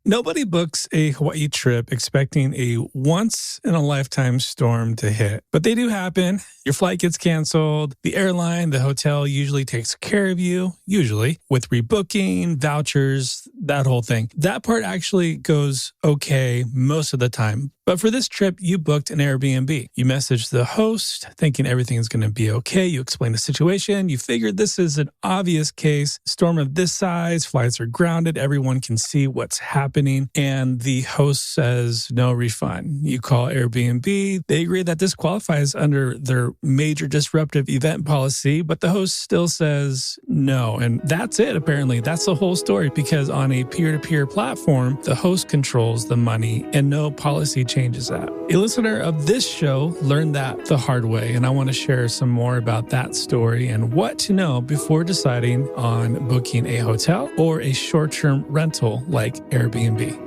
Nobody books a Hawaii trip expecting a once-in-a-lifetime storm to hit, but they do happen. Your flight gets canceled. The airline, the hotel usually takes care of you, usually, with rebooking, vouchers, that whole thing. That part actually goes okay most of the time. But for this trip, you booked an Airbnb. You messaged the host thinking everything's going to be okay. You explained the situation. You figured this is an obvious case. Storm of this size, flights are grounded. Everyone can see what's happening. And the host says no refund. You call Airbnb. They agree that this qualifies under their major disruptive event policy, but the host still says no. And that's it, apparently. That's the whole story, because on a peer-to-peer platform, the host controls the money and no policy changes that. A listener of this show learned that the hard way, and I want to share some more about that story and what to know before deciding on booking a hotel or a short-term rental like Airbnb.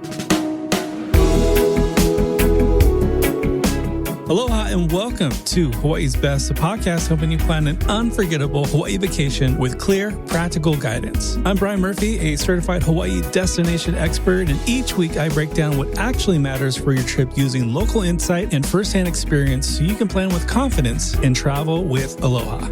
Aloha and welcome to Hawaii's Best, a podcast helping you plan an unforgettable Hawaii vacation with clear, practical guidance. I'm Bryan Murphy, a certified Hawaii destination expert, and each week I break down what actually matters for your trip using local insight and firsthand experience so you can plan with confidence and travel with Aloha.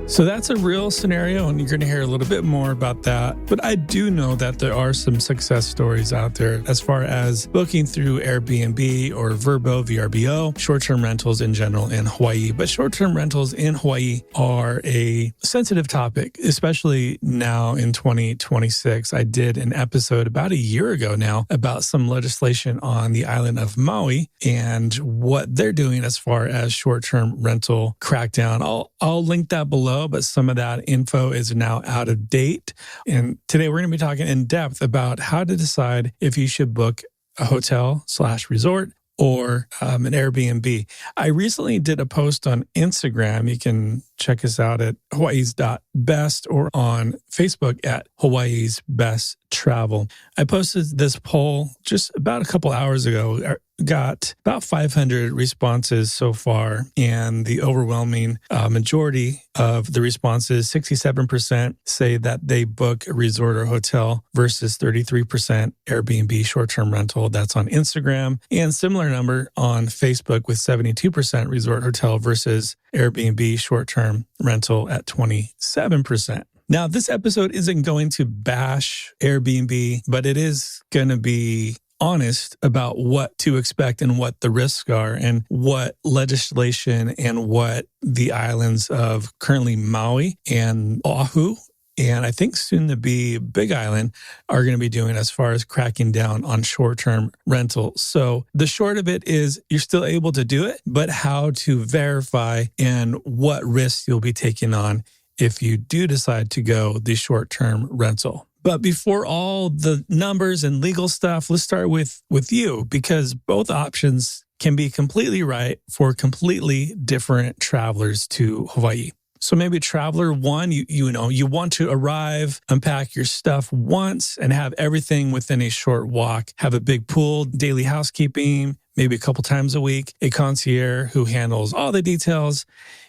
So that's a real scenario, and you're going to hear a little bit more about that. But I do know that there are some success stories out there as far as booking through Airbnb or VRBO, short-term rentals in general in Hawaii. But short-term rentals in Hawaii are a sensitive topic, especially now in 2026. I did an episode about a year ago now about some legislation on the island of Maui and what they're doing as far as short-term rental crackdown. I'll link that below, but some of that info is now out of date. And today we're going to be talking in depth about how to decide if you should book a hotel/resort or an Airbnb. I recently did a post on Instagram. You can check us out at hawaiis.best or on Facebook at Hawaii's Best Travel. I posted this poll just about a couple hours ago. Got about 500 responses so far, and the overwhelming majority of the responses, 67%, say that they book a resort or hotel versus 33% Airbnb short-term rental. That's on Instagram, and similar number on Facebook with 72% resort hotel versus Airbnb short-term rental at 27%. Now, this episode isn't going to bash Airbnb, but it is going to be honest about what to expect and what the risks are and what legislation and what the islands of currently Maui and Oahu, and I think soon to be Big Island, are going to be doing as far as cracking down on short-term rental. So the short of it is you're still able to do it, but how to verify and what risks you'll be taking on if you do decide to go the short-term rental. But before all the numbers and legal stuff, let's start with you, because both options can be completely right for completely different travelers to Hawaii. So maybe traveler one, you want to arrive, unpack your stuff once and have everything within a short walk, have a big pool, daily housekeeping, maybe a couple times a week, a concierge who handles all the details.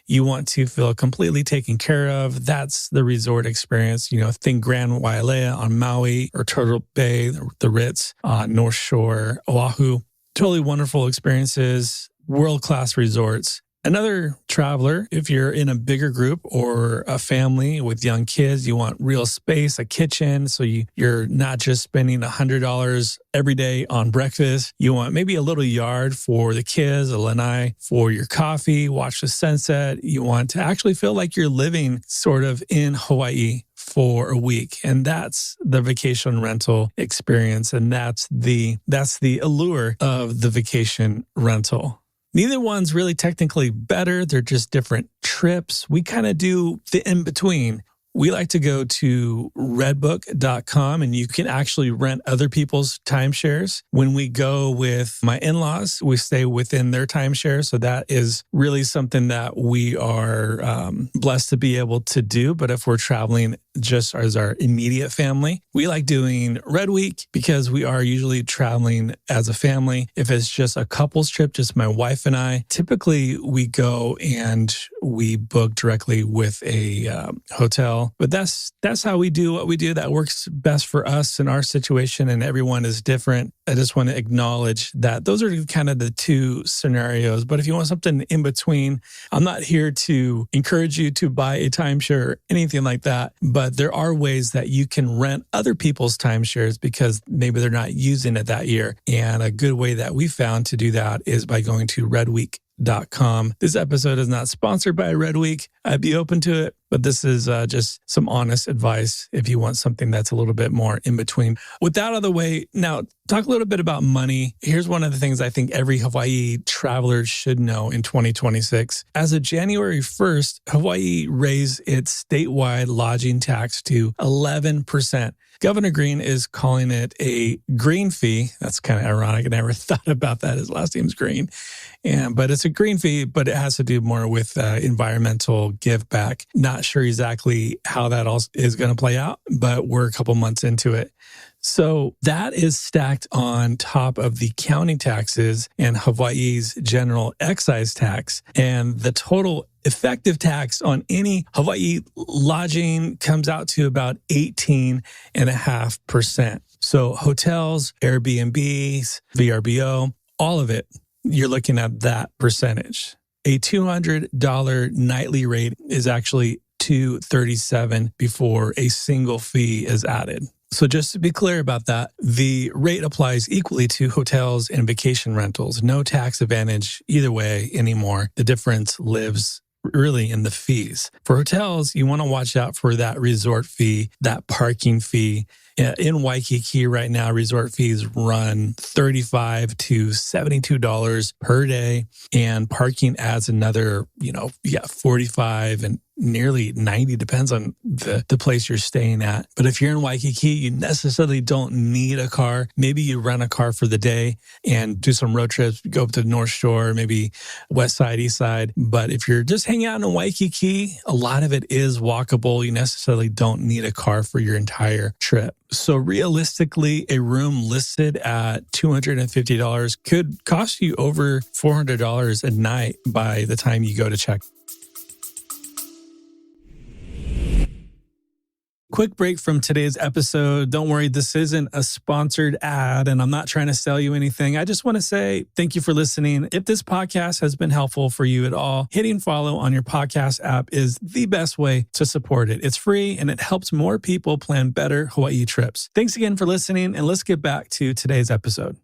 You want to feel completely taken care of. That's the resort experience. Think Grand Wailea on Maui or Turtle Bay, the Ritz, North Shore, Oahu. Totally wonderful experiences, world-class resorts. Another traveler, if you're in a bigger group or a family with young kids, you want real space, a kitchen, so you're not just spending $100 every day on breakfast. You want maybe a little yard for the kids, a lanai for your coffee, watch the sunset. You want to actually feel like you're living sort of in Hawaii for a week. And that's the vacation rental experience. And that's the allure of the vacation rental. Neither one's really technically better. They're just different trips. We kind of do the in-between. We like to go to redbook.com, and you can actually rent other people's timeshares. When we go with my in-laws, we stay within their timeshare. So that is really something that we are blessed to be able to do. But if we're traveling just as our immediate family. We like doing Red Week because we are usually traveling as a family. If it's just a couple's trip, just my wife and I, typically we go and we book directly with a hotel. But that's how we do what we do. That works best for us in our situation, and everyone is different. I just want to acknowledge that those are kind of the two scenarios. But if you want something in between, I'm not here to encourage you to buy a timeshare or anything like that. But there are ways that you can rent other people's timeshares because maybe they're not using it that year. And a good way that we found to do that is by going to redweek.com. This episode is not sponsored by Red Week. I'd be open to it, but this is just some honest advice if you want something that's a little bit more in between. With that out of the way, now talk a little bit about money. Here's one of the things I think every Hawaii traveler should know in 2026. As of January 1st, Hawaii raised its statewide lodging tax to 11%. Governor Green is calling it a green fee. That's kind of ironic. I never thought about that. His last name's Green. But it's a green fee, but it has to do more with environmental give back. Not sure exactly how that all is going to play out, but we're a couple months into it. So that is stacked on top of the county taxes and Hawaii's general excise tax. And the total effective tax on any Hawaii lodging comes out to about 18.5%. So hotels, Airbnbs, VRBO, all of it, you're looking at that percentage. A $200 nightly rate is actually $237 before a single fee is added. So just to be clear about that, the rate applies equally to hotels and vacation rentals. No tax advantage either way anymore. The difference lives really in the fees. For hotels, you want to watch out for that resort fee, that parking fee. In Waikiki right now, resort fees run $35 to $72 per day, and parking adds another, $45 and nearly $90, depends on the place you're staying at. But if you're in Waikiki, you necessarily don't need a car. Maybe you rent a car for the day and do some road trips, go up to the North Shore, maybe West Side, East Side. But if you're just hanging out in Waikiki, a lot of it is walkable. You necessarily don't need a car for your entire trip. So realistically, a room listed at $250 could cost you over $400 a night by the time you go to check. Quick break from today's episode. Don't worry, this isn't a sponsored ad, and I'm not trying to sell you anything. I just want to say thank you for listening. If this podcast has been helpful for you at all, hitting follow on your podcast app is the best way to support it. It's free, and it helps more people plan better Hawaii trips. Thanks again for listening, and let's get back to today's episode.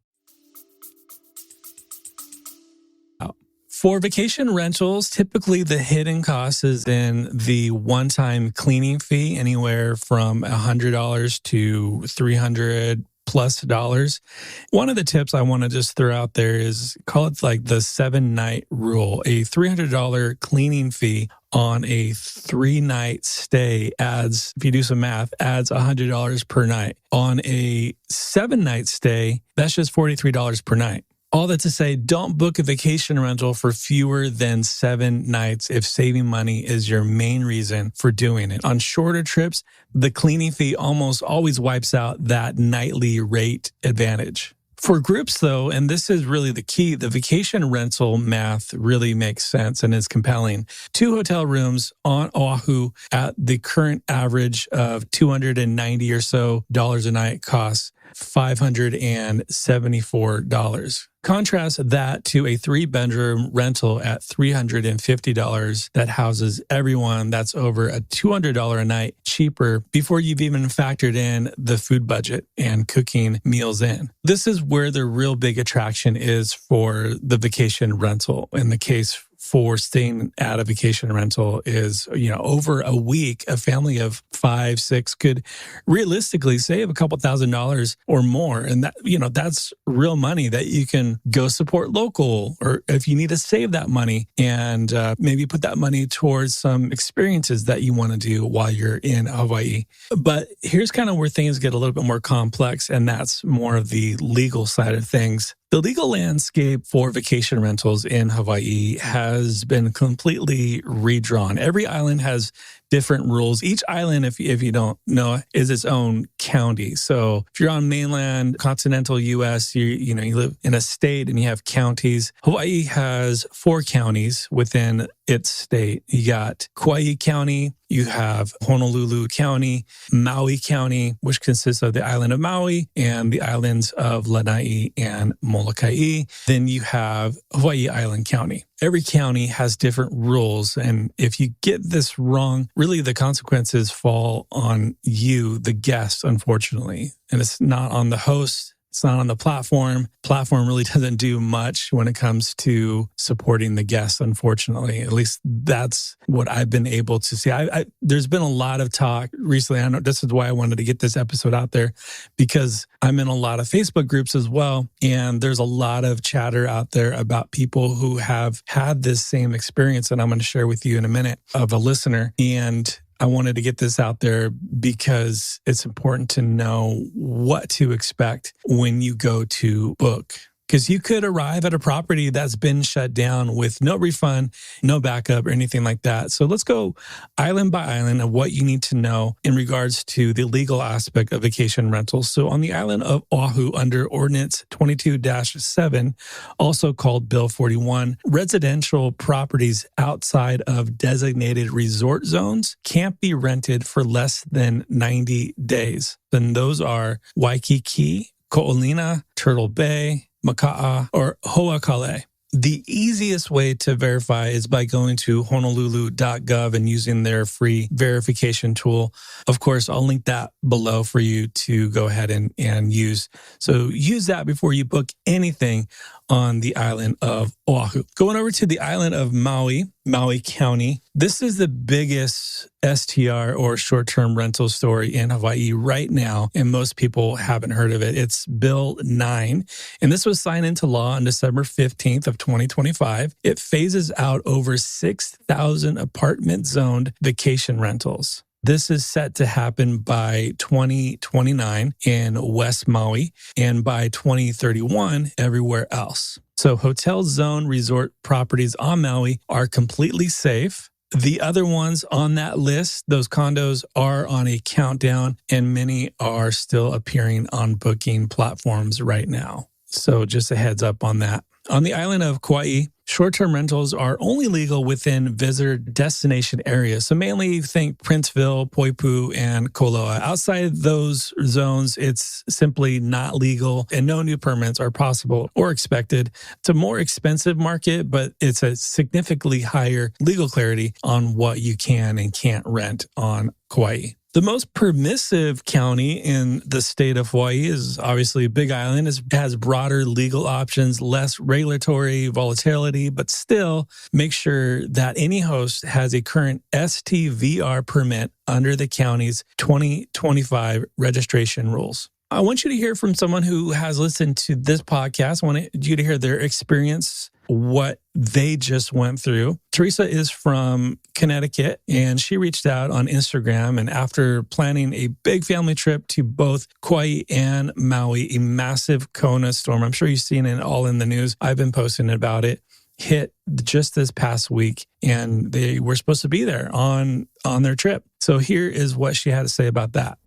For vacation rentals, typically the hidden cost is in the one-time cleaning fee, anywhere from $100 to $300 plus dollars. One of the tips I want to just throw out there is call it like the 7-night rule. A $300 cleaning fee on a 3-night stay adds, if you do some math, adds $100 per night. On a 7-night stay, that's just $43 per night. All that to say, don't book a vacation rental for fewer than 7 nights if saving money is your main reason for doing it. On shorter trips, the cleaning fee almost always wipes out that nightly rate advantage. For groups, though, and this is really the key, the vacation rental math really makes sense and is compelling. 2 hotel rooms on Oahu at the current average of $290 or so a night costs $574. Contrast that to a 3-bedroom rental at $350 that houses everyone. That's over a $200 a night cheaper before you've even factored in the food budget and cooking meals in. This is where the real big attraction is for the vacation rental. In the case for staying at a vacation rental is, over a week, a family of 5, 6 could realistically save a couple $1,000s or more. And that, that's real money that you can go support local, or if you need to save that money and maybe put that money towards some experiences that you want to do while you're in Hawaii. But here's kind of where things get a little bit more complex, and that's more of the legal side of things. The legal landscape for vacation rentals in Hawaii has been completely redrawn. Every island has different rules. Each island, if you don't know, is its own county. So if you're on mainland continental U.S., you live in a state and you have counties. Hawaii has 4 counties within its state. You got Kauai County, you have Honolulu County, Maui County, which consists of the island of Maui and the islands of Lanai and Molokai. Then you have Hawaii Island County. Every county has different rules. And if you get this wrong, really the consequences fall on you, the guest, unfortunately. And it's not on the host. It's not on the platform. Platform really doesn't do much when it comes to supporting the guests, unfortunately. At least that's what I've been able to see. There's been a lot of talk recently. I know this is why I wanted to get this episode out there, because I'm in a lot of Facebook groups as well. And there's a lot of chatter out there about people who have had this same experience. And I'm going to share with you in a minute of a listener. And I wanted to get this out there because it's important to know what to expect when you go to book. Because you could arrive at a property that's been shut down with no refund, no backup or anything like that. So let's go island by island of what you need to know in regards to the legal aspect of vacation rentals. So on the island of Oahu, under Ordinance 22-7, also called Bill 41, residential properties outside of designated resort zones can't be rented for less than 90 days. And those are Waikiki, Ko'olina, Turtle Bay, Maka'a, or Ho'okale. The easiest way to verify is by going to honolulu.gov and using their free verification tool. Of course, I'll link that below for you to go ahead and use. So use that before you book anything on the island of Oahu. Going over to the island of Maui, Maui County. This is the biggest STR or short-term rental story in Hawaii right now, and most people haven't heard of it. It's Bill 9, and this was signed into law on December 15th of 2025. It phases out over 6,000 apartment-zoned vacation rentals. This is set to happen by 2029 in West Maui and by 2031 everywhere else. So hotel zone resort properties on Maui are completely safe. The other ones on that list, those condos, are on a countdown, and many are still appearing on booking platforms right now. So just a heads up on that. On the island of Kauai, short-term rentals are only legal within visitor destination areas. So mainly think Princeville, Poipu, and Koloa. Outside those zones, it's simply not legal and no new permits are possible or expected. It's a more expensive market, but it's a significantly higher legal clarity on what you can and can't rent on Kauai. The most permissive county in the state of Hawaii is obviously Big Island. It has broader legal options, less regulatory volatility, but still make sure that any host has a current STVR permit under the county's 2025 registration rules. I want you to hear from someone who has listened to this podcast. I want you to hear their experience, what they just went through. Teresa is from Connecticut, and she reached out on Instagram. And after planning a big family trip to both Kauai and Maui, a massive Kona storm, I'm sure you've seen it all in the news. I've been posting about it, hit just this past week, and they were supposed to be there on their trip. So here is what she had to say about that.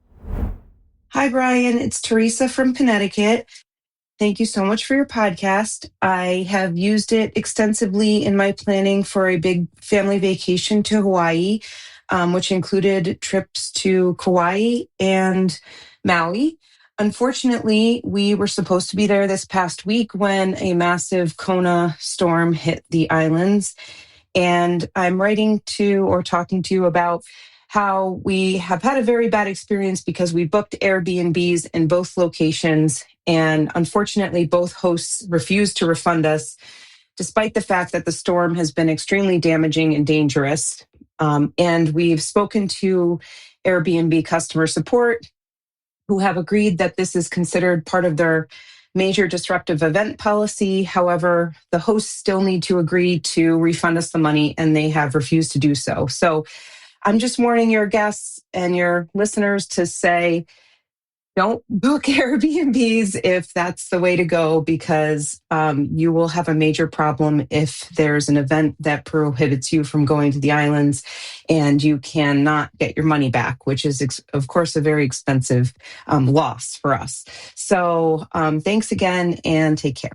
Hi, Bryan. It's Teresa from Connecticut. Thank you so much for your podcast. I have used it extensively in my planning for a big family vacation to Hawaii, which included trips to Kauai and Maui. Unfortunately, we were supposed to be there this past week when a massive Kona storm hit the islands. And I'm writing to or talking to you about how we have had a very bad experience because we booked Airbnbs in both locations. And unfortunately, both hosts refused to refund us, despite the fact that the storm has been extremely damaging and dangerous. And we've spoken to Airbnb customer support, who have agreed that this is considered part of their major disruptive event policy. However, the hosts still need to agree to refund us the money, and they have refused to do so. So I'm just warning your guests and your listeners to say, don't book Airbnbs if that's the way to go, because you will have a major problem if there's an event that prohibits you from going to the islands and you cannot get your money back, which is, of course, a very expensive loss for us. So thanks again and take care.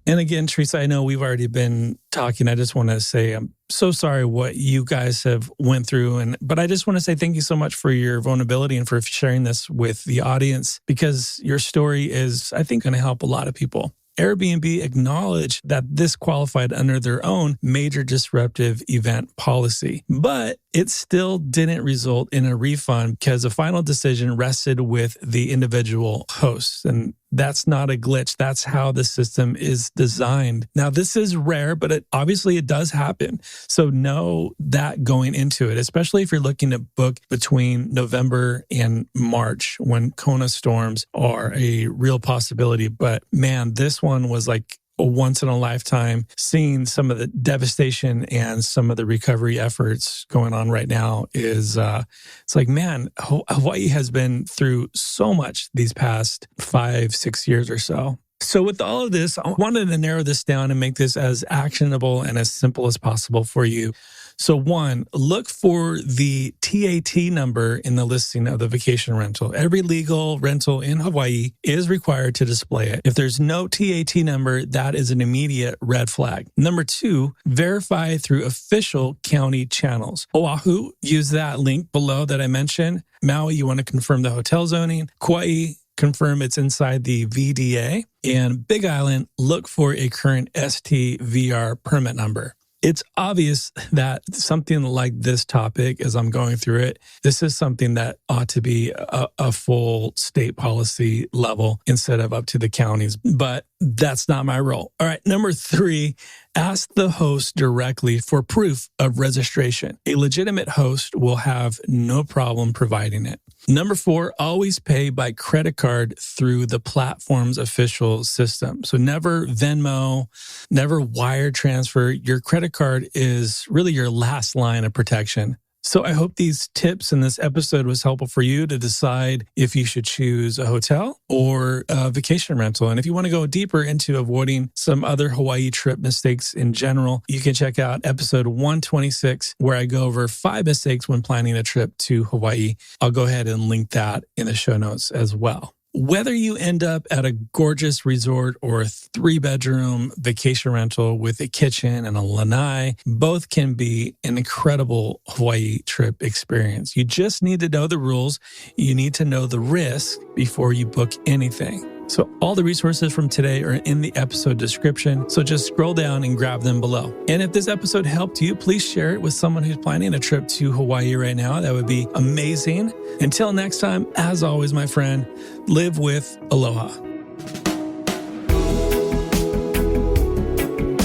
And again, Teresa, I know we've already been talking. I just want to say I'm so sorry what you guys have went through. But I just want to say thank you so much for your vulnerability and for sharing this with the audience, because your story is, I think, going to help a lot of people. Airbnb acknowledged that this qualified under their own major disruptive event policy, but it still didn't result in a refund because the final decision rested with the individual hosts. And that's not a glitch. That's how the system is designed. Now, this is rare, but obviously it does happen. So know that going into it, especially if you're looking to book between November and March when Kona storms are a real possibility. But man, this one was like a once in a lifetime. Seeing some of the devastation and some of the recovery efforts going on right now is, it's like, man, Hawaii has been through so much these past 5-6 years or so. So with all of this, I wanted to narrow this down and make this as actionable and as simple as possible for you. So one, look for the TAT number in the listing of the vacation rental. Every legal rental in Hawaii is required to display it. If there's no TAT number, that is an immediate red flag. Number two, verify through official county channels. Oahu, use that link below that I mentioned. Maui, you want to confirm the hotel zoning. Kauai, confirm it's inside the VDA. And Big Island, look for a current STVR permit number. It's obvious that something like this topic, as I'm going through it, this is something that ought to be a full state policy level instead of up to the counties. But that's not my role. All right. Number three, ask the host directly for proof of registration. A legitimate host will have no problem providing it. Number four, always pay by credit card through the platform's official system. So never Venmo, never wire transfer. Your credit card is really your last line of protection. So I hope these tips in this episode was helpful for you to decide if you should choose a hotel or a vacation rental. And if you want to go deeper into avoiding some other Hawaii trip mistakes in general, you can check out episode 126, where I go over 5 mistakes when planning a trip to Hawaii. I'll go ahead and link that in the show notes as well. Whether you end up at a gorgeous resort or a 3-bedroom vacation rental with a kitchen and a lanai, both can be an incredible Hawaii trip experience. You just need to know the rules. You need to know the risk before you book anything. So all the resources from today are in the episode description. So just scroll down and grab them below. And if this episode helped you, please share it with someone who's planning a trip to Hawaii right now. That would be amazing. Until next time, as always, my friend, live with aloha.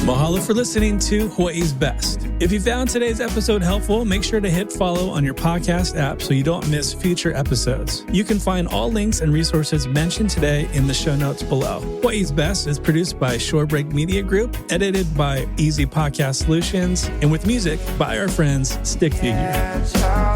Mahalo for listening to Hawaii's Best. If you found today's episode helpful, make sure to hit follow on your podcast app so you don't miss future episodes. You can find all links and resources mentioned today in the show notes below. Hawaii's Best is produced by Shorebreak Media Group, edited by Easy Podcast Solutions, and with music by our friends Stick Figure.